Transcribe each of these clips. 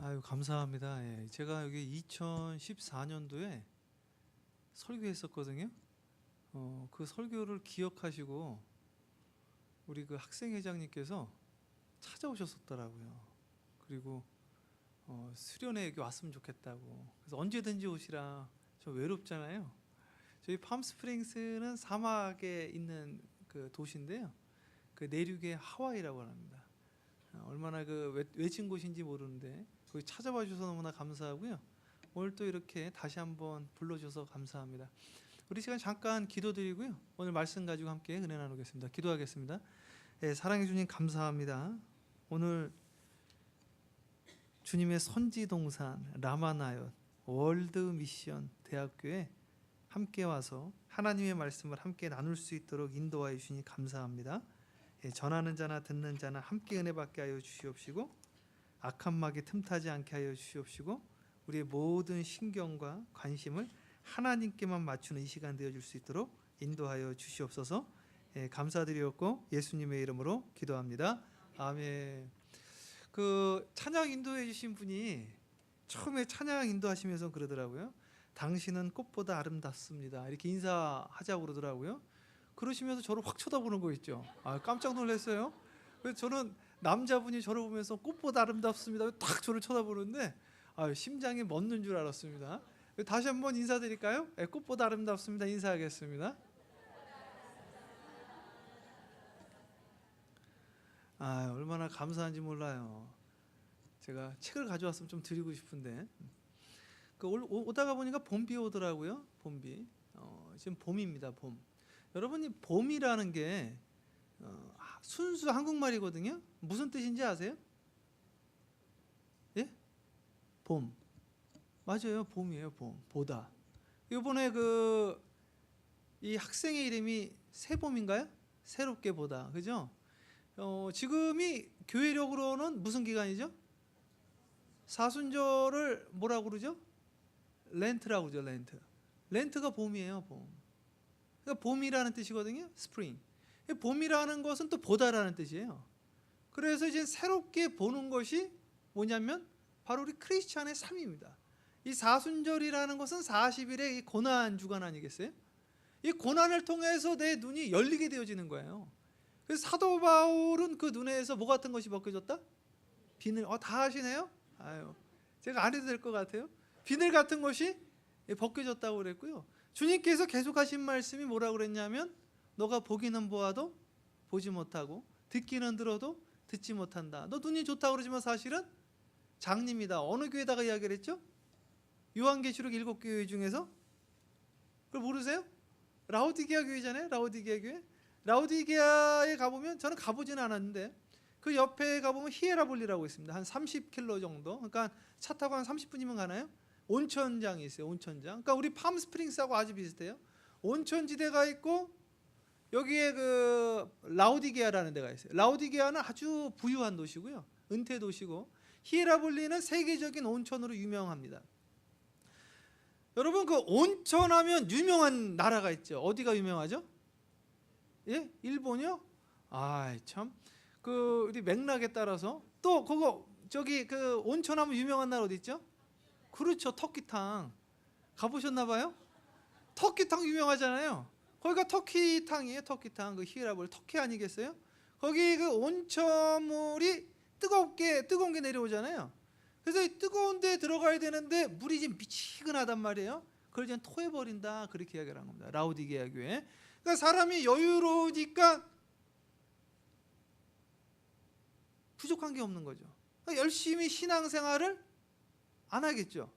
아유, 감사합니다. 예, 제가 여기 2014년도에 설교했었거든요. 그 설교를 기억하시고 우리 그 학생회장님께서 찾아오셨었더라고요. 그리고 수련회 여기 왔으면 좋겠다고. 그래서 언제든지 오시라. 저 외롭잖아요. 저희 팜스프링스는 사막에 있는 그 도시인데요. 그 내륙의 하와이라고 합니다. 얼마나 그 외진 곳인지 모르는데 거기 찾아와 주셔서 너무나 감사하고요. 오늘 또 이렇게 다시 한번 불러주셔서 감사합니다. 우리 시간 잠깐 기도드리고요. 오늘 말씀 가지고 함께 은혜 나누겠습니다. 기도하겠습니다. 네, 사랑해 주님 감사합니다. 오늘 주님의 선지동산 라마나얏 월드미션 대학교에 함께 와서 하나님의 말씀을 함께 나눌 수 있도록 인도하여 주시니 감사합니다. 예, 전하는 자나 듣는 자나 함께 은혜 받게 하여 주시옵시고 악한 마귀 틈타지 않게 하여 주시옵시고 우리의 모든 신경과 관심을 하나님께만 맞추는 이 시간 되어줄 수 있도록 인도하여 주시옵소서. 예, 감사드리었고 예수님의 이름으로 기도합니다. 아멘. 그 찬양 인도해 주신 분이 처음에 찬양 인도하시면서 그러더라고요. 당신은 꽃보다 아름답습니다. 이렇게 인사하자고 그러더라고요. 그러시면서 저를 확 쳐다보는 거 있죠. 깜짝 놀랐어요. 그래서 저는 남자분이 저를 보면서 꽃보다 아름답습니다. 딱 저를 쳐다보는데 심장이 멎는 줄 알았습니다. 다시 한번 인사드릴까요? 네, 꽃보다 아름답습니다. 인사하겠습니다. 얼마나 감사한지 몰라요. 제가 책을 가져왔으면 좀 드리고 싶은데 오다가 보니까 봄비 오더라고요. 봄비. 지금 봄입니다. 봄. 여러분이 봄이라는 게 순수 한국말이거든요. 무슨 뜻인지 아세요? 예? 봄. 맞아요. 봄이에요. 봄. 보다. 이번에 이 학생의 이름이 새봄인가요? 새롭게 보다. 그죠? 지금이 교회력으로는 무슨 기간이죠? 사순절을 뭐라고 그러죠? 렌트라고 그러죠. 렌트. 렌트가 봄이에요. 봄. 그러니까 봄이라는 뜻이거든요. 스프링. 봄이라는 것은 또 보다라는 뜻이에요. 그래서 이제 새롭게 보는 것이 뭐냐면 바로 우리 크리스찬의 삶입니다. 이 사순절이라는 것은 40일의 이 고난 주간 아니겠어요? 이 고난을 통해서 내 눈이 열리게 되어지는 거예요. 그래서 사도 바울은 그 눈에서 뭐 같은 것이 벗겨졌다? 비늘. 다 하시네요? 제가 안 해도 될 것 같아요. 비늘 같은 것이 벗겨졌다고 그랬고요. 주님께서 계속 하신 말씀이 뭐라고 그랬냐면 너가 보기는 보아도 보지 못하고 듣기는 들어도 듣지 못한다. 너 눈이 좋다고 그러지만 사실은 장님이다. 어느 교회다가 이야기를 했죠? 요한계시록 7교회 중에서 그걸 모르세요? 라오디게아 교회잖아요. 라오디게아 교회. 라오디게아에 가보면 저는 가보지는 않았는데 그 옆에 가보면 히에라볼리라고 있습니다. 한 30km 정도. 그러니까 차 타고 한 30분이면 가나요? 온천장이 있어요. 온천장. 그러니까 우리 팜스프링스하고 아주 비슷해요. 온천지대가 있고 여기에 그 라오디게아라는 데가 있어요. 라오디게아는 아주 부유한 도시고요. 은퇴 도시고 히에라볼리는 세계적인 온천으로 유명합니다. 여러분 그 온천하면 유명한 나라가 있죠. 어디가 유명하죠? 예? 일본이요? 참. 우리 맥락에 따라서 또 그 온천하면 유명한 나라 어디 있죠? 그렇죠. 터키탕. 가보셨나 봐요? 터키탕 유명하잖아요. 거기가 터키탕이에요. 터키탕. 그 히에라볼 터키 아니겠어요? 거기 그 온천물이 뜨거운 게 내려오잖아요. 그래서 이 뜨거운 데 들어가야 되는데 물이 지금 미치근하단 말이에요. 그걸 이제 토해버린다. 그렇게 이야기를 한 겁니다. 라오디게아 교회. 그러니까 사람이 여유로우니까 부족한 게 없는 거죠. 그러니까 열심히 신앙생활을 안 하겠죠.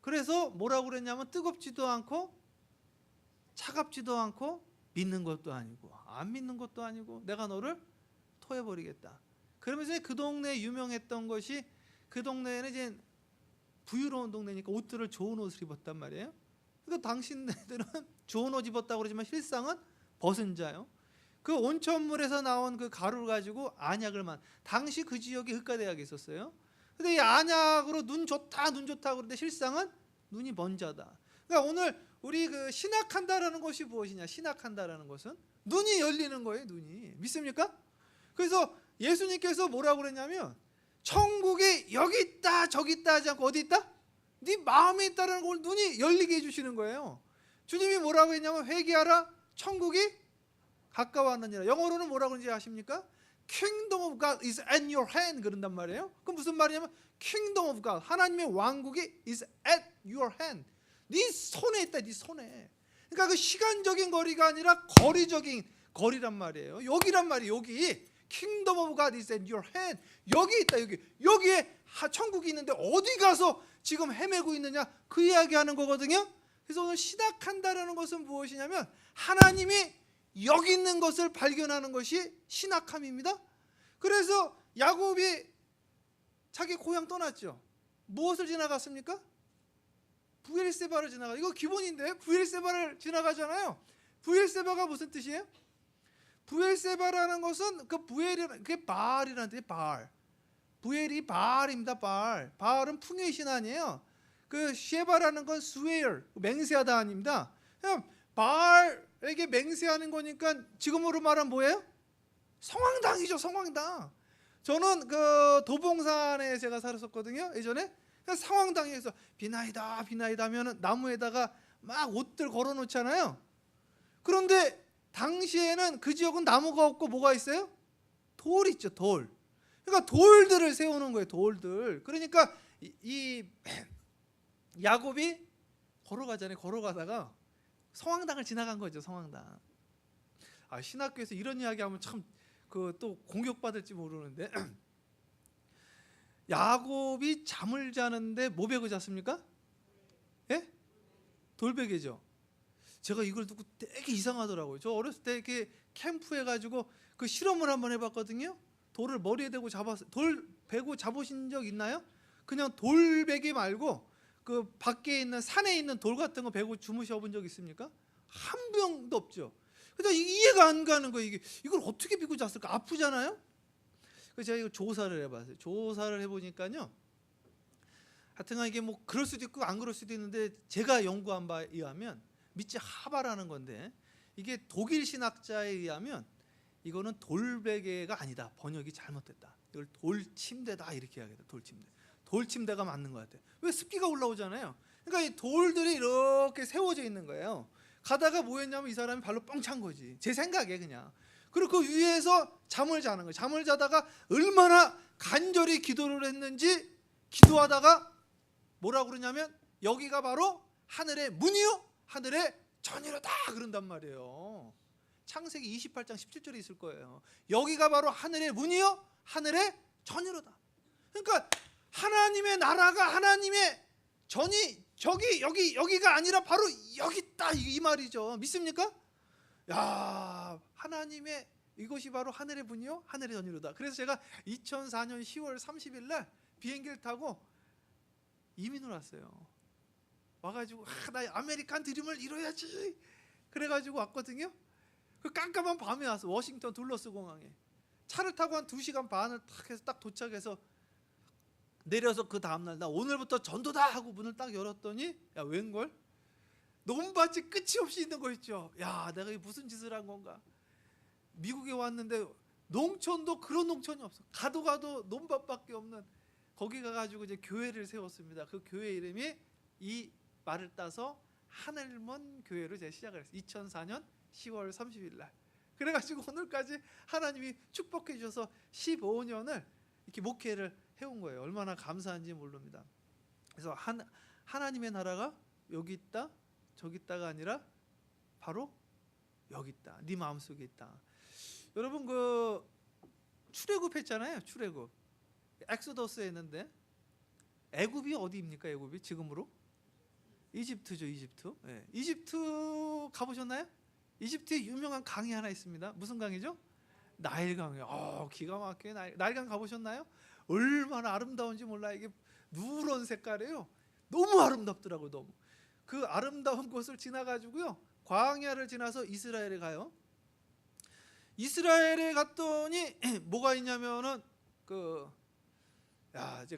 그래서 뭐라고 그랬냐면 뜨겁지도 않고 차갑지도 않고 믿는 것도 아니고 안 믿는 것도 아니고 내가 너를 토해버리겠다. 그러면서 그 동네에 유명했던 것이 그 동네에는 이제 부유로운 동네니까 옷들을 좋은 옷을 입었단 말이에요. 그러니까 당신네들은 좋은 옷 입었다고 그러지만 실상은 벗은 자요. 그 온천물에서 나온 그 가루를 가지고 안약을 당시 그 지역에 흑가대학이 있었어요. 근데 이 안약으로 눈 좋다 그러는데 실상은 눈이 먼 자다. 그러니까 오늘 우리 그 신학한다라는 것이 무엇이냐? 신학한다라는 것은 눈이 열리는 거예요. 눈이. 믿습니까? 그래서 예수님께서 뭐라고 그랬냐면 천국이 여기 있다 저기 있다 하지 않고 어디 있다? 네 마음에 있다는 걸 눈이 열리게 해주시는 거예요. 주님이 뭐라고 했냐면 회개하라 천국이 가까워하느니라. 영어로는 뭐라고 하는지 아십니까? Kingdom of God is at your hand 그런단 말이에요. 그럼 무슨 말이냐면 Kingdom of God 하나님의 왕국이 is at your hand 네 손에 있다. 네 손에. 그러니까 그 시간적인 거리가 아니라 거리적인 거리란 말이에요. 여기란 말이에요. 여기 Kingdom of God is at your hand 여기 있다. 여기에 천국이 있는데 어디 가서 지금 헤매고 있느냐 그 이야기하는 거거든요. 그래서 오늘 신학한다라는 것은 무엇이냐면 하나님이 여기 있는 것을 발견하는 것이 신학함입니다. 그래서 야곱이 자기 고향 떠났죠. 무엇을 지나갔습니까? 부엘세바를 지나가. 이거 기본인데 부엘세바를 지나가잖아요. 부엘세바가 무슨 뜻이에요? 부엘세바라는 것은 그 부엘이라는 그게 바알이라는 뜻이에요. 바알. 부엘이 바알입니다. 바알. 바알은 풍요의 신 아니에요. 그 셰바라는 건 스웨어 맹세하다 아닙니다. 바알에게 맹세하는 거니까 지금으로 말하면 뭐예요? 성황당이죠. 성황당. 저는 그 도봉산에 제가 살았었거든요. 예전에 성황당에서 비나이다 비나이다 하면은 나무에다가 막 옷들 걸어 놓잖아요. 그런데 당시에는 그 지역은 나무가 없고 뭐가 있어요? 돌 있죠. 돌. 그러니까 돌들을 세우는 거예요. 돌들. 그러니까 이 야곱이 걸어가잖아요. 걸어가다가 성황당을 지나간 거죠. 성황당. 신학교에서 이런 이야기하면 참 그 또 공격받을지 모르는데 야곱이 잠을 자는데 뭐 베고 잤습니까? 예? 돌베개죠. 제가 이걸 듣고 되게 이상하더라고요. 저 어렸을 때 이렇게 캠프해 가지고 그 실험을 한번 해봤거든요. 돌을 머리에 대고 잡았어요. 돌 베고 잡으신 적 있나요? 그냥 돌베개 말고 그 밖에 있는 산에 있는 돌 같은 거 베고 주무셔 본 적 있습니까? 한 명도 없죠. 그래서 이해가 안 가는 거예요. 이걸 어떻게 베고 잤을까? 아프잖아요. 그래서 제가 이거 조사를 해봤어요. 조사를 해보니까요. 하여튼간 이게 뭐 그럴 수도 있고 안 그럴 수도 있는데 제가 연구한 바에 의하면 미치 하바라는 건데 이게 독일 신학자에 의하면 이거는 돌베개가 아니다. 번역이 잘못됐다. 이걸 돌침대다 이렇게 이야기해요. 돌침대. 돌침대가 맞는 것 같아요. 왜 습기가 올라오잖아요. 그러니까 이 돌들이 이렇게 세워져 있는 거예요. 가다가 뭐였냐면 이 사람이 발로 뻥 찬 거지. 제 생각에 그냥. 그리고 그 위에서 잠을 자는 거예요. 잠을 자다가 얼마나 간절히 기도를 했는지 기도하다가 뭐라고 그러냐면 여기가 바로 하늘의 문이요 하늘의 전이로다 그런단 말이에요. 창세기 28장 17절에 있을 거예요. 여기가 바로 하늘의 문이요 하늘의 전이로다. 그러니까 하나님의 나라가 하나님의 전이 여기가 아니라 바로 여기 있다 이 말이죠. 믿습니까? 야, 하나님의 이것이 바로 하늘의 문이요 하늘의 전이로다. 그래서 제가 2004년 10월 30일 날 비행기를 타고 이민을 왔어요. 와가지고 나 아메리칸 드림을 이뤄야지 그래가지고 왔거든요. 그 깜깜한 밤에 와서 워싱턴 둘러스 공항에 차를 타고 한 2시간 반을 딱 해서 딱 도착해서 내려서 그 다음날 나 오늘부터 전도다 하고 문을 딱 열었더니 야 웬걸? 논밭이 끝이 없이 있는 거 있죠. 야 내가 무슨 짓을 한 건가. 미국에 왔는데 농촌도 그런 농촌이 없어. 가도 논밭밖에 없는 거기 가가지고 이제 교회를 세웠습니다. 그 교회 이름이 이 말을 따서 하늘먼 교회로 제가 시작을 했어요. 2004년 10월 30일 날. 그래가지고 오늘까지 하나님이 축복해 주셔서 15년을 이렇게 목회를 해온 거예요. 얼마나 감사한지 모릅니다. 그래서 하나님의 나라가 여기 있다 저기 있다가 아니라 바로 여기 있다. 네 마음속에 있다. 여러분 그 출애굽했잖아요. 출애굽. 엑소더스에 있는데 애굽이 어디입니까? 애굽이 지금으로? 이집트죠. 이집트. 네. 이집트 가보셨나요? 이집트에 유명한 강이 하나 있습니다. 무슨 강이죠? 나일강이요. 기가 막혀요. 나일강 가보셨나요? 얼마나 아름다운지 몰라. 이게 누런 색깔이에요. 너무 아름답더라고요. 너무. 그 아름다운 곳을 지나가지고요. 광야를 지나서 이스라엘에 가요. 이스라엘에 갔더니 뭐가 있냐면은 이제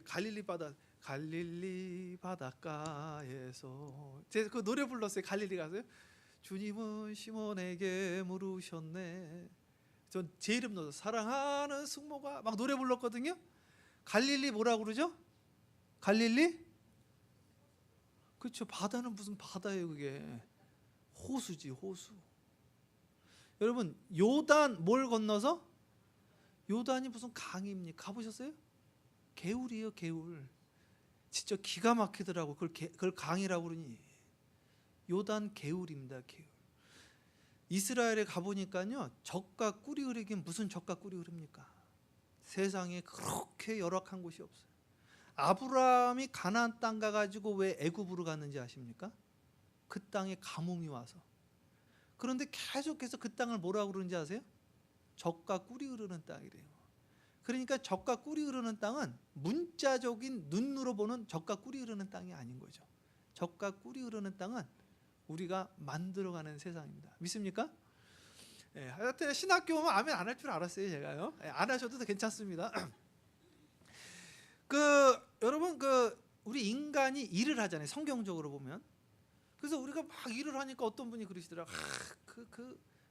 갈릴리 바닷가에서 제가 그 노래 불렀어요. 갈릴리 가서요. 주님은 시몬에게 물으셨네. 전 제 이름 넣어서 사랑하는 숙모가 막 노래 불렀거든요. 갈릴리 뭐라고 그러죠? 갈릴리? 그렇죠. 바다는 무슨 바다예요, 그게. 호수지, 호수. 여러분, 요단 뭘 건너서? 요단이 무슨 강입니까? 가보셨어요? 개울이에요, 개울. 진짜 기가 막히더라고. 그걸 강이라고 그러니. 요단 개울입니다, 개울. 이스라엘에 가보니까요, 젖과 꿀이 흐르긴 무슨 젖과 꿀이 흐릅니까? 세상에 그렇게 열악한 곳이 없어요. 아브라함이 가나안 땅 가가지고 왜 애굽으로 갔는지 아십니까? 그 땅에 가뭄이 와서. 그런데 계속해서 그 땅을 뭐라고 그러는지 아세요? 젖과 꿀이 흐르는 땅이래요. 그러니까 젖과 꿀이 흐르는 땅은 문자적인 눈으로 보는 젖과 꿀이 흐르는 땅이 아닌 거죠. 젖과 꿀이 흐르는 땅은 우리가 만들어가는 세상입니다. 믿습니까? 예, 하여튼 신학교 오면 아멘 안 할 줄 알았어요, 제가요. 예, 안 하셔도 괜찮습니다. 여러분 우리 인간이 일을 하잖아요. 성경적으로 보면. 그래서 우리가 막 일을 하니까 어떤 분이 그러시더라고요.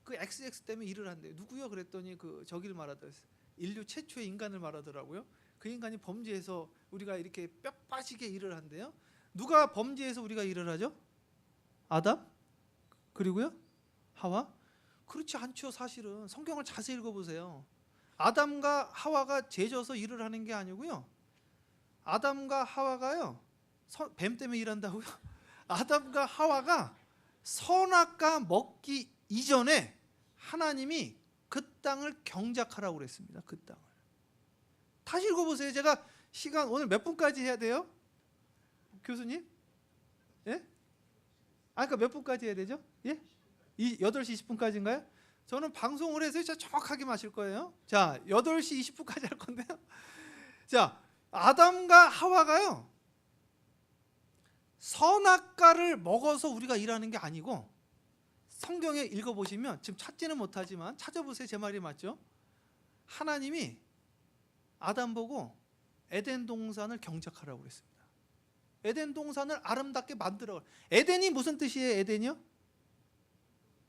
그 XX 때문에 일을 한대요. 누구요? 그랬더니 저기를 말하더라고요. 인류 최초의 인간을 말하더라고요. 그 인간이 범죄해서 우리가 이렇게 뼈 빠지게 일을 한대요. 누가 범죄해서 우리가 일을 하죠? 아담? 그리고요? 하와? 그렇지 않죠. 사실은 성경을 자세히 읽어보세요. 아담과 하와가 죄져서 일을 하는 게 아니고요. 아담과 하와가요, 뱀 때문에 일한다고요? 아담과 하와가 선악과 먹기 이전에 하나님이 그 땅을 경작하라고 그랬습니다. 그 땅을. 다시 읽어보세요. 제가 시간 오늘 몇 분까지 해야 돼요? 교수님? 예? 그러니까 몇 분까지 해야 되죠? 예? 8시 20분까지인가요? 저는 방송을 해서 진짜 정확하게 마실 거예요. 자, 8시 20분까지 할 건데요. 자, 아담과 하와가요, 선악과를 먹어서 우리가 일하는 게 아니고, 성경에 읽어보시면 지금 찾지는 못하지만 찾아보세요. 제 말이 맞죠? 하나님이 아담 보고 에덴 동산을 경작하라고 그랬습니다. 에덴 동산을 아름답게 만들어. 에덴이 무슨 뜻이에요? 에덴이요?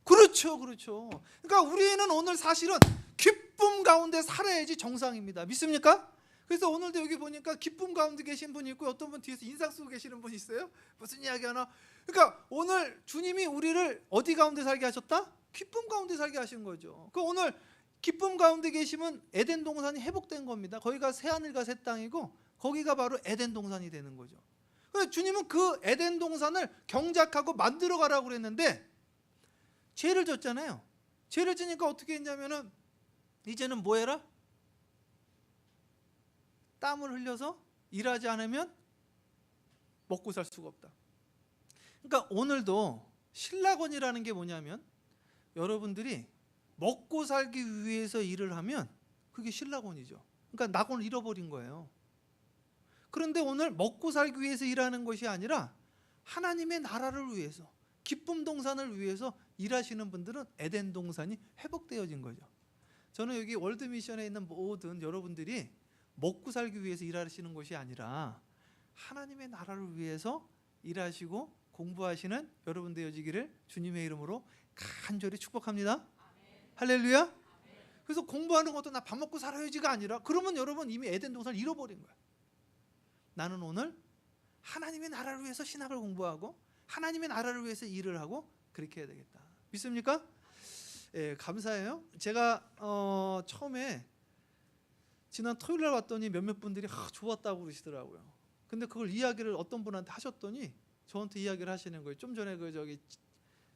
그렇죠, 그렇죠. 그러니까 우리는 오늘 사실은 기쁨 가운데 살아야지 정상입니다. 믿습니까? 그래서 오늘도 여기 보니까 기쁨 가운데 계신 분이 있고, 어떤 분 뒤에서 인상 쓰고 계시는 분이 있어요. 무슨 이야기 하나? 그러니까 오늘 주님이 우리를 어디 가운데 살게 하셨다? 기쁨 가운데 살게 하신 거죠. 그 오늘 기쁨 가운데 계시면 에덴 동산이 회복된 겁니다. 거기가 새 하늘과 새 땅이고, 거기가 바로 에덴 동산이 되는 거죠. 그래서 주님은 그 에덴 동산을 경작하고 만들어 가라고 그랬는데, 죄를 졌잖아요. 죄를 지니까 어떻게 했냐면은, 이제는 뭐 해라? 땀을 흘려서 일하지 않으면 먹고 살 수가 없다. 그러니까 오늘도 신락원이라는 게 뭐냐면, 여러분들이 먹고 살기 위해서 일을 하면 그게 신락원이죠. 그러니까 낙원을 잃어버린 거예요. 그런데 오늘 먹고 살기 위해서 일하는 것이 아니라 하나님의 나라를 위해서, 기쁨 동산을 위해서 일하시는 분들은 에덴 동산이 회복되어진 거죠. 저는 여기 월드미션에 있는 모든 여러분들이 먹고 살기 위해서 일하시는 것이 아니라 하나님의 나라를 위해서 일하시고 공부하시는 여러분 되어지기를 주님의 이름으로 간절히 축복합니다. 아멘. 할렐루야. 아멘. 그래서 공부하는 것도 나 밥 먹고 살아야지가 아니라, 그러면 여러분 이미 에덴 동산을 잃어버린 거야. 나는 오늘 하나님의 나라를 위해서 신학을 공부하고 하나님의 나라를 위해서 일을 하고 그렇게 해야 되겠다. 믿습니까? 예, 감사해요. 제가 처음에 지난 토요일 날 왔더니 몇몇 분들이 좋았다고 그러시더라고요. 근데 그걸 이야기를 어떤 분한테 하셨더니 저한테 이야기를 하시는 거예요. 좀 전에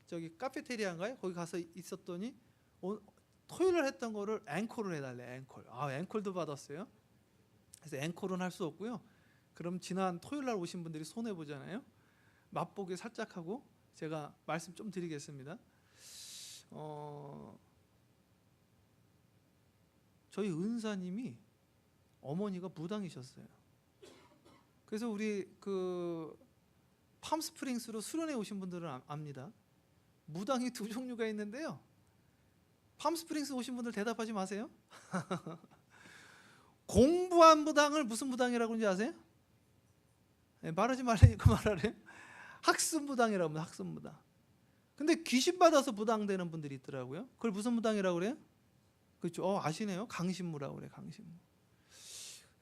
저기 카페테리아인가요? 거기 가서 있었더니 토요일 날 했던 거를 앵콜을 해달래. 앵콜. 앵콜도 받았어요. 그래서 앵콜은 할 수 없고요. 그럼 지난 토요일 날 오신 분들이 손해 보잖아요. 맛보기 살짝 하고 제가 말씀 좀 드리겠습니다. 저희 은사님이 어머니가 무당이셨어요. 그래서 우리 팜스프링스로 수련회 오신 분들은 압니다. 무당이 두 종류가 있는데요. 팜스프링스 오신 분들 대답하지 마세요. 공부한 무당을 무슨 무당이라고 그러는지 아세요? 네, 말하지 말라니까 말하래요. 학습무당이라고 합니다. 학습무당. 근데 귀신 받아서 무당되는 분들이 있더라고요. 그걸 무슨 무당이라고 그래요? 그렇죠. 아시네요. 강신무라고 그래요. 강신무.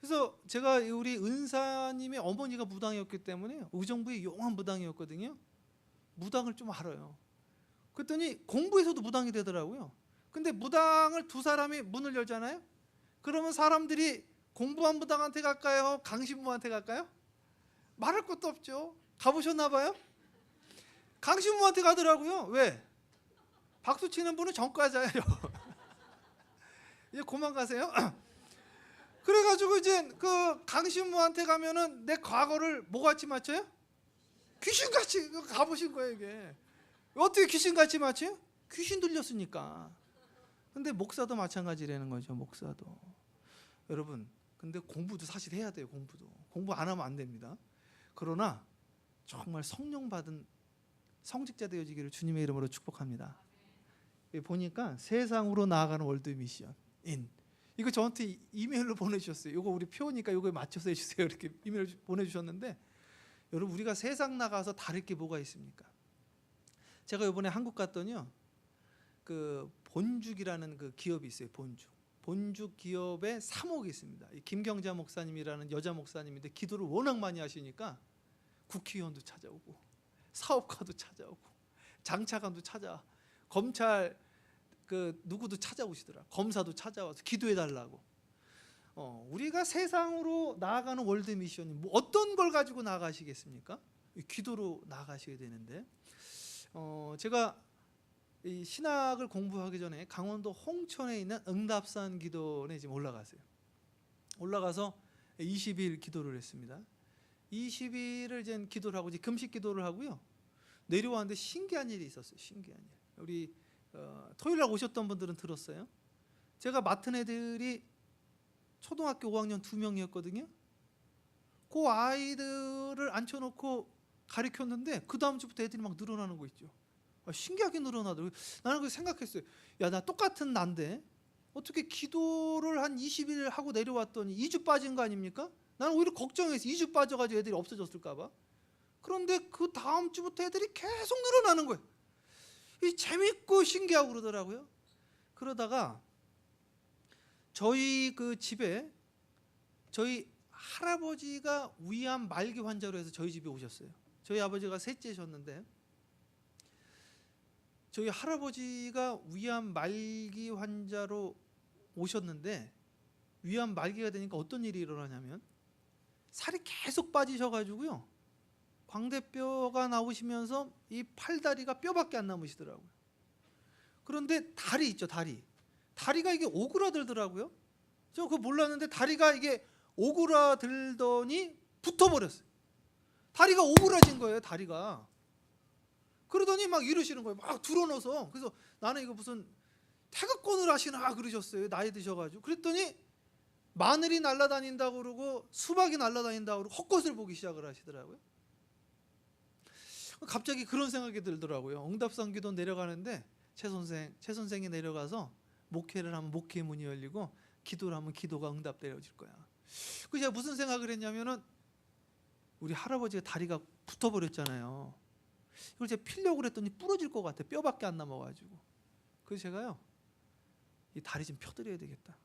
그래서 제가 우리 은사님의 어머니가 무당이었기 때문에 의정부의 용한 무당이었거든요. 무당을 좀 알아요. 그랬더니 공부에서도 무당이 되더라고요. 근데 무당을 두 사람이 문을 열잖아요. 그러면 사람들이 공부한 무당한테 갈까요? 강신부한테 갈까요? 말할 것도 없죠. 가보셨나 봐요? 강신부한테 가더라고요. 왜? 박수 치는 분은 전과자예요. 이제 그만 가세요. 그래가지고 이제 그 강신부한테 가면은 내 과거를 뭐같이 맞춰요? 귀신같이 가보신 거예요. 이게 어떻게 귀신같이 맞춰요? 귀신 들렸으니까. 근데 목사도 마찬가지라는 거죠. 목사도. 여러분, 근데 공부도 사실 해야 돼요. 공부 안 하면 안 됩니다. 그러나 정말 성령 받은 성직자 되어지기를 주님의 이름으로 축복합니다. 보니까 세상으로 나아가는 월드 미션인, 이거 저한테 이메일로 보내주셨어요. 이거 우리 표니까 이거 맞춰서 해주세요. 이렇게 이메일 보내주셨는데, 여러분, 우리가 세상 나가서 다를 게 뭐가 있습니까? 제가 이번에 한국 갔더니요, 그 본죽이라는 그 기업이 있어요. 본죽 기업에 사목이 있습니다. 김경자 목사님이라는 여자 목사님인데 기도를 워낙 많이 하시니까 국회의원도 찾아오고 사업가도 찾아오고 장차관도 찾아, 검찰 그 누구도 찾아오시더라. 검사도 찾아와서 기도해 달라고. 우리가 세상으로 나아가는 월드 미션이 뭐 어떤 걸 가지고 나가시겠습니까? 기도로 나가셔야 되는데, 제가 이 신학을 공부하기 전에 강원도 홍천에 있는 응답산 기도원에 지금 올라갔어요. 올라가서 20일 기도를 했습니다. 20일을 이제 기도를 하고 이제 금식 기도를 하고요. 내려왔는데 신기한 일이 있었어요. 신기한 일. 우리 토요일 날 오셨던 분들은 들었어요. 제가 맡은 애들이 초등학교 5학년 2명이었거든요. 그 아이들을 앉혀놓고 가르쳤는데 그 다음 주부터 애들이 막 늘어나는 거 있죠. 신기하게 늘어나더라고요. 나는 그 생각했어요. 야, 나 똑같은 난데 어떻게 기도를 한 20일 하고 내려왔더니 2주 빠진 거 아닙니까? 나는 오히려 걱정해서 2주 빠져가지고 애들이 없어졌을까 봐. 그런데 그 다음 주부터 애들이 계속 늘어나는 거예요. 재밌고 신기하고 그러더라고요. 그러다가 저희 그 집에 저희 할아버지가 위암 말기 환자로 해서 저희 집에 오셨어요. 저희 아버지가 셋째셨는데 저희 할아버지가 위암 말기 환자로 오셨는데, 위암 말기가 되니까 어떤 일이 일어나냐면 살이 계속 빠지셔가지고요, 광대뼈가 나오시면서 이 팔다리가 뼈밖에 안 남으시더라고요. 그런데 다리 있죠, 다리가 이게 오그라들더라고요. 저 그거 몰랐는데 다리가 이게 오그라들더니 붙어버렸어요. 다리가 오그라진 거예요, 다리가. 그러더니 막 이러시는 거예요. 막 드러넣어서. 그래서 나는 이거 무슨 태극권을 하시나 그러셨어요. 나이 드셔가지고. 그랬더니 마늘이 날아다닌다고 그러고 수박이 날아다닌다고 그러고 헛것을 보기 시작을 하시더라고요. 갑자기 그런 생각이 들더라고요. 응답산 기도 내려가는데 최 선생이 내려가서 목회를 하면 목회 문이 열리고 기도를 하면 기도가 응답되어질 거야. 그 제가 무슨 생각을 했냐면은 우리 할아버지가 다리가 붙어버렸잖아요. 이걸 제가 필려고 그랬더니 부러질 것 같아. 뼈밖에 안 남아가지고. 그래서 제가요, 이 다리 좀 펴드려야 되겠다.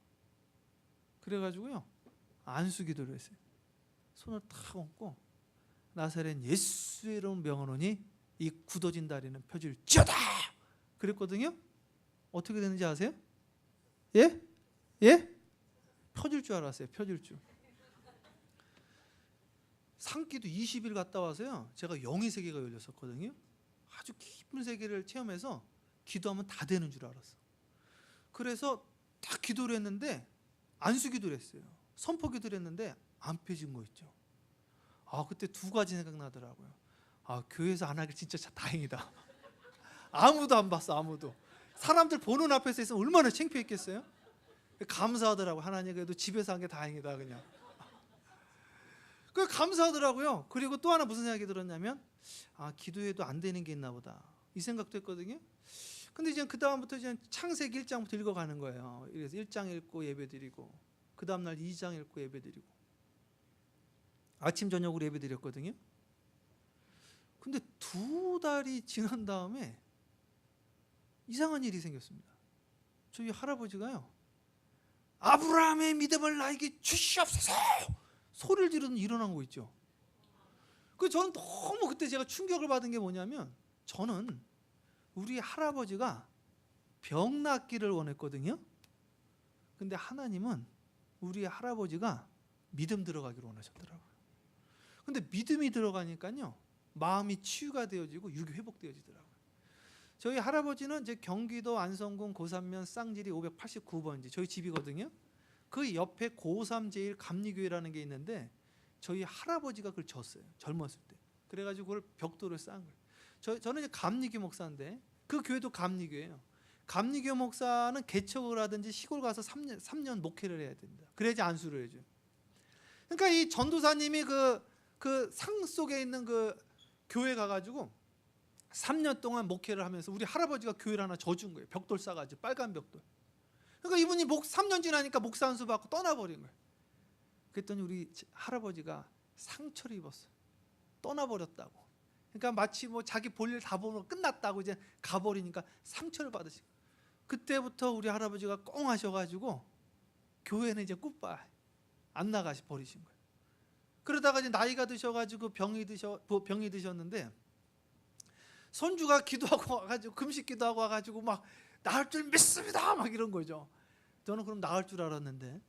그래가지고요, 안수기도를 했어요. 손을 탁 얹고 나사렛 예수의 이름 명하노니 이 굳어진 다리는 펴줄지어다 그랬거든요. 어떻게 되는지 아세요? 예? 예? 펴줄 줄 알았어요. 펴줄 줄. 산기도 20일 갔다 와서요, 제가 영의 세계가 열렸었거든요. 아주 깊은 세계를 체험해서 기도하면 다 되는 줄 알았어. 그래서 딱 기도를 했는데, 안수 기도를 했어요. 선포 기도를 했는데 안 펴진 거 있죠. 그때 두 가지 생각나더라고요. 교회에서 안 하길 진짜 다행이다. 아무도 안 봤어. 아무도. 사람들 보는 앞에서 있으면 얼마나 창피했겠어요. 감사하더라고요. 하나님, 그래도 집에서 한 게 다행이다. 그냥 그 감사하더라고요. 그리고 또 하나 무슨 생각이 들었냐면, 기도해도 안 되는 게 있나 보다, 이 생각도 했거든요. 근데 이제 그 다음부터 이제 창세기 1장부터 읽어가는 거예요. 그래서 1장 읽고 예배드리고, 그 다음날 2장 읽고 예배드리고, 아침 저녁으로 예배드렸거든요. 근데 2달이 지난 다음에 이상한 일이 생겼습니다. 저희 할아버지가요, 아브라함의 믿음을 나에게 주시옵소서 소리를 지르는 일어난 거 있죠. 그 저는 너무 그때 제가 충격을 받은 게 뭐냐면, 저는 우리 할아버지가 병 낫기를 원했거든요. 근데 하나님은 우리 할아버지가 믿음 들어가기를 원하셨더라고요. 근데 믿음이 들어가니까요, 마음이 치유가 되어지고 육이 회복되어지더라고요. 저희 할아버지는 이제 경기도 안성군 고산면 쌍지리 589번지 저희 집이거든요. 그 옆에 고3 감리교회라는 게 있는데 저희 할아버지가 그걸 졌어요. 젊었을 때. 그래가지고 그걸 벽돌을 쌓은 거예요. 저는 이제 감리교 목사인데 그 교회도 감리교예요. 감리교 목사는 개척을 하든지 시골 가서 3년 목회를 해야 됩니다. 그래야지 안수를 해줘요. 그러니까 이 전도사님이 그 상 속에 있는 그 교회 가가지고 3년 동안 목회를 하면서 우리 할아버지가 교회를 하나 져준 거예요. 벽돌 싸가지고 빨간 벽돌. 그러니까 이분이 3년 지나니까 목사 안수 받고 떠나버린 거예요. 그랬더니 우리 할아버지가 상처를 입었어요. 떠나버렸다고. 그러니까 마치 뭐 자기 볼일 다 보면 끝났다고 이제 가버리니까 상처를 받으시고, 그때부터 우리 할아버지가 꽁 하셔가지고 교회는 이제 굿바이 안 나가시 버리신 거예요. 그러다가 이제 나이가 드셔가지고 병이 드셨는데 손주가 기도하고 와가지고 금식 기도하고 와가지고 막 나을 줄 믿습니다 막 이런 거죠. 저는 그럼 나을 줄 알았는데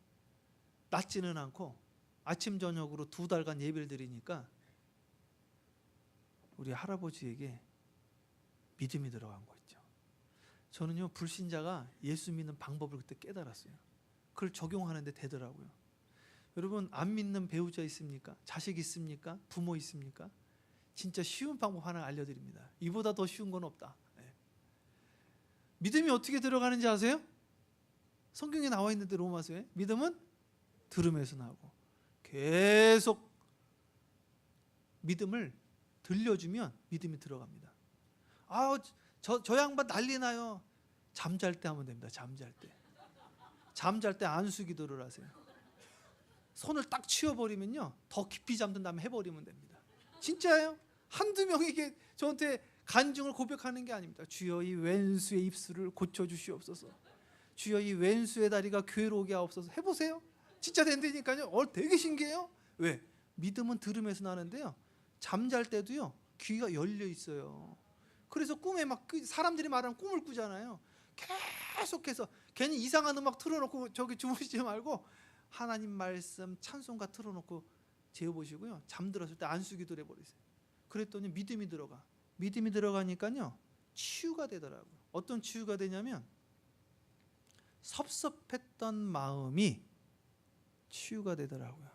낫지는 않고 아침 저녁으로 2달간 예배를 드리니까 우리 할아버지에게 믿음이 들어간 거 있죠. 저는요, 불신자가 예수 믿는 방법을 그때 깨달았어요. 그걸 적용하는데 되더라고요. 여러분, 안 믿는 배우자 있습니까? 자식 있습니까? 부모 있습니까? 진짜 쉬운 방법 하나 알려드립니다. 이보다 더 쉬운 건 없다. 네. 믿음이 어떻게 들어가는지 아세요? 성경에 나와 있는데 로마서에 믿음은 들음에서 나오고, 계속 믿음을 들려주면 믿음이 들어갑니다. 저 양반 난리 나요. 잠잘 때 하면 됩니다. 잠잘 때 안수 기도를 하세요. 손을 딱 치워버리면요, 더 깊이 잠든 다음에 해버리면 됩니다. 진짜예요. 한두 명이 이게 저한테 간증을 고백하는 게 아닙니다. 주여 이 왼수의 입술을 고쳐주시옵소서. 주여 이 왼수의 다리가 교회로 오게 하옵소서. 해보세요. 진짜 된다니까요. 되게 신기해요. 왜? 믿음은 들음에서 나는데요, 잠잘 때도요 귀가 열려 있어요. 그래서 꿈에 막 사람들이 말하는 꿈을 꾸잖아요. 계속해서 괜히 이상한 음악 틀어놓고 저기 주무시지 말고 하나님 말씀 찬송가 틀어놓고 재워보시고요, 잠들었을 때 안수기도를 해버리세요. 그랬더니 믿음이 들어가. 믿음이 들어가니까요 치유가 되더라고요. 어떤 치유가 되냐면 섭섭했던 마음이 치유가 되더라고요.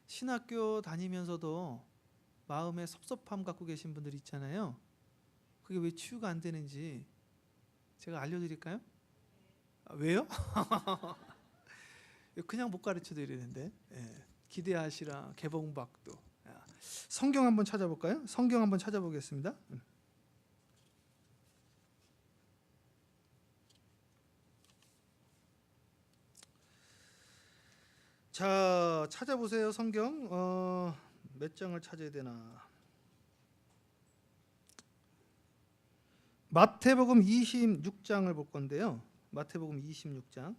신학교 다니면서도 마음에 섭섭함 갖고 계신 분들 있잖아요. 그게 왜 치유가 안 되는지 제가 알려드릴까요? 왜요? 그냥 못 가르쳐 드리는데, 기대하시라 개봉박도. 성경 한번 찾아볼까요? 성경 한번 찾아보겠습니다. 자, 찾아보세요. 성경 몇 장을 찾아야 되나? 마태복음 26장을 볼 건데요. 마태복음 26장.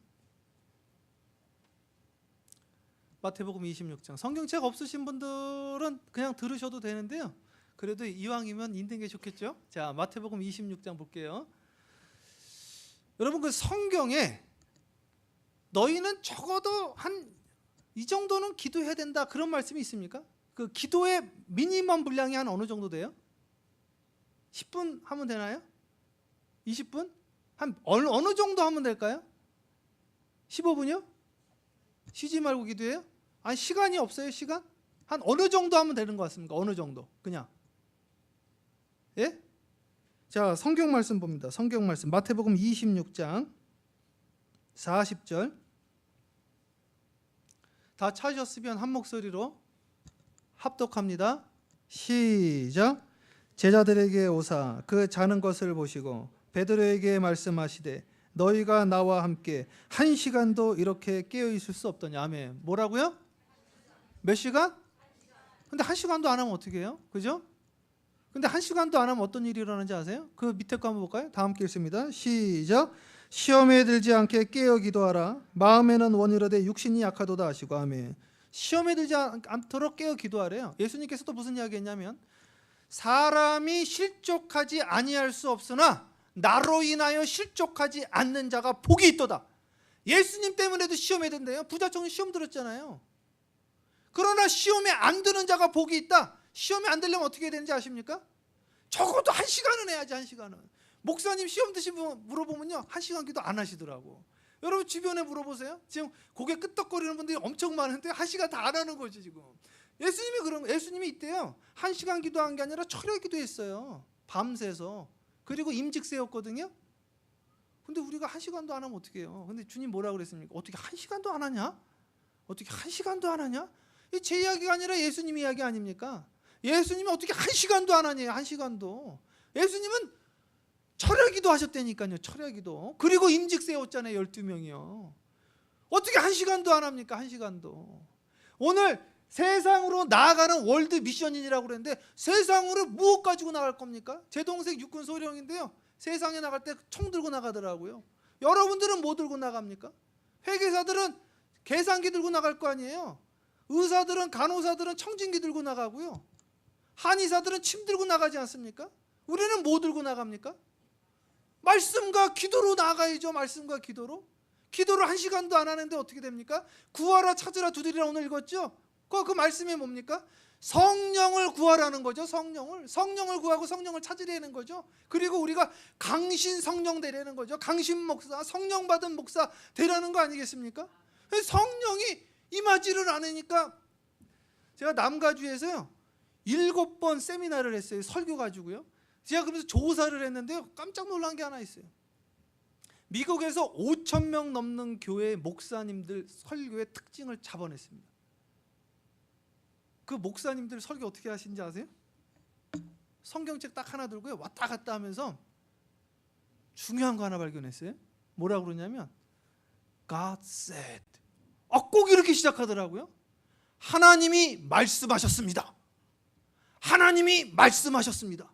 마태복음 26장. 성경책 없으신 분들은 그냥 들으셔도 되는데요. 그래도 이왕이면 읽는 게 좋겠죠. 자, 마태복음 26장 볼게요. 여러분, 그 성경에 너희는 적어도 한 이 정도는 기도해야 된다 그런 말씀이 있습니까? 그 기도의 미니멈 분량이 한 어느 정도 돼요? 10분 하면 되나요? 20분? 한 어느 정도 하면 될까요? 15분이요? 쉬지 말고 기도해요? 아니, 시간이 없어요? 시간? 한 어느 정도 하면 되는 것 같습니까? 어느 정도? 그냥. 예? 자, 성경 말씀 봅니다. 성경 말씀 마태복음 26장 40절. 다 찾으셨으면 한 목소리로 합독합니다. 시작. 제자들에게 오사 그 자는 것을 보시고 베드로에게 말씀하시되 너희가 나와 함께 1시간도 이렇게 깨어 있을 수 없더냐. 아멘. 뭐라고요? 몇 시간? 근데 1시간도 안 하면 어떻게 해요? 그죠? 근데 1시간도 안 하면 어떤 일이 일어나는지 아세요? 그 밑에 거 한번 볼까요? 다 함께 읽습니다. 시작. 시험에 들지 않게 깨어 기도하라. 마음에는 원이로되 육신이 약하도다 하시고. 아멘. 시험에 들지 않도록 깨어 기도하래요. 예수님께서도 무슨 이야기했냐면 사람이 실족하지 아니할 수 없으나 나로 인하여 실족하지 않는 자가 복이 있도다. 예수님 때문에도 시험에 든대요. 부자청은 시험 들었잖아요. 그러나 시험에 안 드는 자가 복이 있다. 시험에 안 들려면 어떻게 해야 되는지 아십니까? 적어도 1시간은 해야지. 1시간은. 목사님 시험 드시면 물어보면요 1시간 기도 안 하시더라고. 여러분 주변에 물어보세요. 지금 고개 끄덕거리는 분들이 엄청 많은데 1시간 다 안 하는 거지 지금. 예수님이 그런 거. 예수님이 이때요 1시간 기도한 게 아니라 철야 기도했어요. 밤새서. 그리고 임직 세웠거든요. 근데 우리가 1시간도 안 하면 어떻게 해요? 근데 주님 뭐라 그랬습니까? 어떻게 1시간도 안 하냐? 어떻게 1시간도 안 하냐? 이 제 이야기가 아니라 예수님 이야기 아닙니까? 예수님이 어떻게 1시간도 안 하냐? 1시간도. 예수님은 철야기도 하셨다니까요. 철야기도. 그리고 임직 세웠잖아요. 12명이요. 어떻게 1시간도 안 합니까? 1시간도. 오늘 세상으로 나아가는 월드 미션인이라고 그랬는데 세상으로 무엇 가지고 나갈 겁니까? 제 동생 육군 소령인데요. 세상에 나갈 때 총 들고 나가더라고요. 여러분들은 뭐 들고 나갑니까? 회계사들은 계산기 들고 나갈 거 아니에요. 의사들은 간호사들은 청진기 들고 나가고요. 한의사들은 침 들고 나가지 않습니까? 우리는 뭐 들고 나갑니까? 말씀과 기도로 나가야죠. 말씀과 기도로. 기도를 1시간도 안 하는데 어떻게 됩니까? 구하라 찾으라 두드리라 오늘 읽었죠? 그 말씀이 뭡니까? 성령을 구하라는 거죠. 성령을 구하고 성령을 찾으려는 거죠. 그리고 우리가 강신 성령 되려는 거죠. 강신 목사, 성령 받은 목사 되라는 거 아니겠습니까? 성령이 임하지를 않으니까 제가 남가주에서요 7번 세미나를 했어요. 설교 가지고요. 제가 그러면서 조사를 했는데요 깜짝 놀란 게 하나 있어요. 미국에서 5,000명 넘는 교회 목사님들 설교의 특징을 잡아냈습니다. 그 목사님들 설교 어떻게 하시는지 아세요? 성경책 딱 하나 들고요 왔다 갔다 하면서 중요한 거 하나 발견했어요. 뭐라고 그러냐면 God said. 꼭 이렇게 시작하더라고요. 하나님이 말씀하셨습니다. 하나님이 말씀하셨습니다.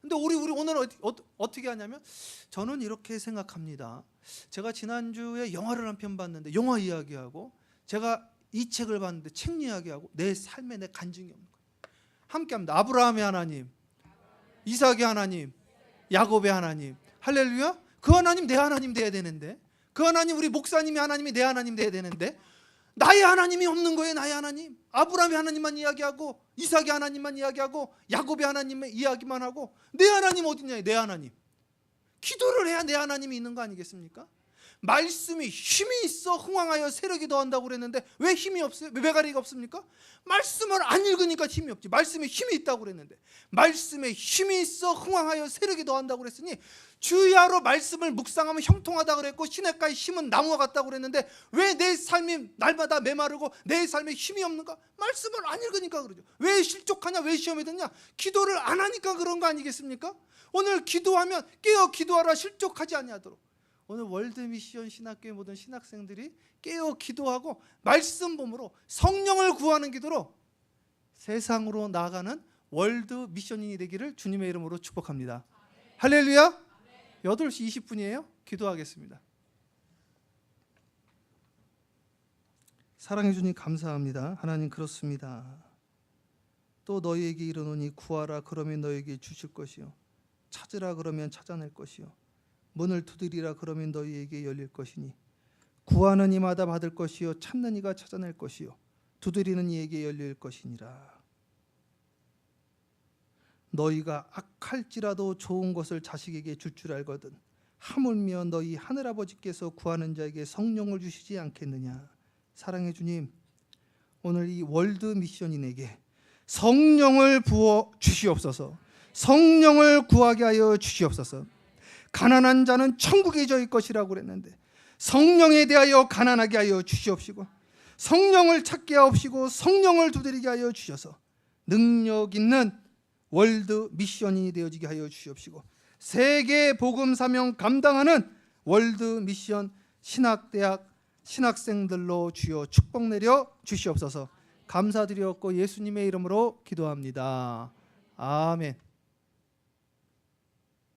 근데 우리 오늘 어떻게 하냐면 저는 이렇게 생각합니다. 제가 지난주에 영화를 한 편 봤는데 영화 이야기하고 제가 이 책을 봤는데 책 이야기하고 내 삶에 내 간증이 없는 거예요. 함께합니다. 아브라함의 하나님, 이삭의 하나님, 야곱의 하나님. 할렐루야. 그 하나님 내 하나님 돼야 되는데 그 하나님 우리 목사님이 하나님이 내 하나님 돼야 되는데 나의 하나님이 없는 거예요. 나의 하나님. 아브라함의 하나님만 이야기하고 이삭의 하나님만 이야기하고 야곱의 하나님만 이야기만 하고 내 하나님 어디냐? 내 하나님. 기도를 해야 내 하나님이 있는 거 아니겠습니까? 말씀이 힘이 있어 흥왕하여 세력이 더한다고 그랬는데 왜 힘이 없어요? 왜 메가리가 없습니까? 말씀을 안 읽으니까 힘이 없지. 말씀에 힘이 있다고 그랬는데 말씀에 힘이 있어 흥왕하여 세력이 더한다고 그랬으니 주야로 말씀을 묵상하면 형통하다 그랬고 시냇가의 힘은 나무와 같다고 그랬는데 왜 내 삶이 날마다 메마르고 내 삶에 힘이 없는가? 말씀을 안 읽으니까 그러죠. 왜 실족하냐? 왜 시험에 드냐? 기도를 안 하니까 그런 거 아니겠습니까? 오늘 기도하면 깨어 기도하라 실족하지 아니하도록. 오늘 월드미션 신학교의 모든 신학생들이 깨어 기도하고 말씀 봄으로 성령을 구하는 기도로 세상으로 나아가는 월드미션인이 되기를 주님의 이름으로 축복합니다. 할렐루야. 8시 20분이에요. 기도하겠습니다. 사랑해 주님 감사합니다. 하나님 그렇습니다. 또 너희에게 이르노니 구하라 그러면 너희에게 주실 것이요 찾으라 그러면 찾아낼 것이요 문을 두드리라 그러면 너희에게 열릴 것이니 구하는 이마다 받을 것이요 찾는 이가 찾아낼 것이요 두드리는 이에게 열릴 것이니라. 너희가 악할지라도 좋은 것을 자식에게 줄 줄 알거든 하물며 너희 하늘아버지께서 구하는 자에게 성령을 주시지 않겠느냐. 사랑해 주님 오늘 이 월드 미션인에게 성령을 부어 주시옵소서. 성령을 구하게 하여 주시옵소서. 가난한 자는 천국에 저일 것이라고 그랬는데 성령에 대하여 가난하게 하여 주시옵시고 성령을 찾게 하옵시고 성령을 두드리게 하여 주셔서 능력 있는 월드 미션이 되어지게 하여 주시옵시고 세계 복음 사명 감당하는 월드 미션 신학대학 신학생들로 주여 축복 내려 주시옵소서. 감사드렸고 예수님의 이름으로 기도합니다. 아멘.